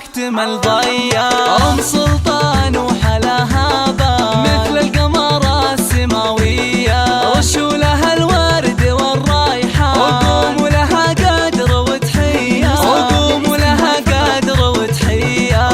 اكتمل ضيا. ام سلطان وحلاها بان مثل القمر السماوية، رشوا لها الورد والريحان وقوموا لها قدر وتحية، وقوموا لها قدر وتحية.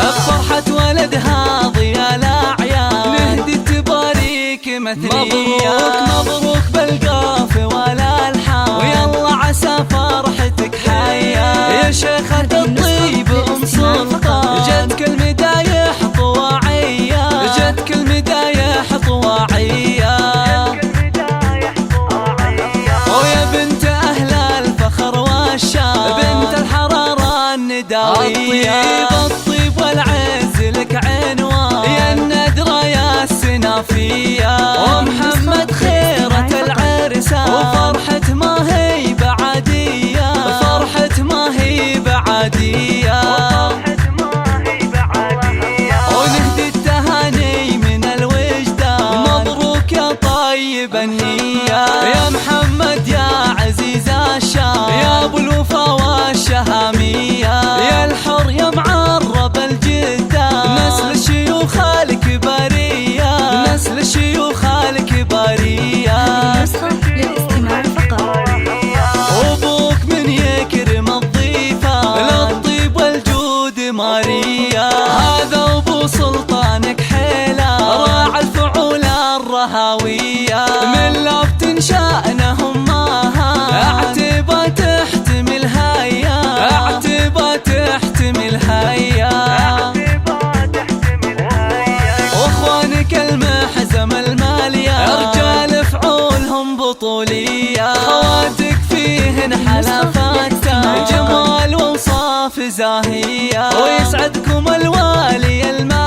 بفرحة ولدها ضيا الأعياد نهدي تباريك مثنية. مبروك بالقاف والألحان ويلا عسى فرحتك حيا. يا شيخة الطيب ام سلطان جتك المدايح طواعية، جتك المدايح طواعية. ويا بنت أهل الفخر والشان بنت الحرارة النداوية. الطيب والعز لك عنوان يا الندرة يا السنافية. ومحمد خيرة العرسان وفرحة ما هي بعادية، فرحة ما هي بعادية. ونهدي التهاني من الوجدان مبروك يا طيب النية. يا محمد يا عزيز الشام يا ابو الوفا والشهامية. يا الحر يا معرب الجدان نسل الشيوخ الكبارية، نسل الشيوخ الكبارية. للاستماع فقط. وابوك من يكرم الضيفة للطيب والجود ماريا. هذا ابو سلطانك حيلة راعى الفعول الرهاوية. من لفت شأنهم ماها اعتبى تحتمل هيا، اعتبى تحتمل هيا. واخوانك المحزم المالية رجال فعولهم بطولية. خواتك فيهن حلفات جمال ووصاف زاهية. ويسعدكم الوالي المالي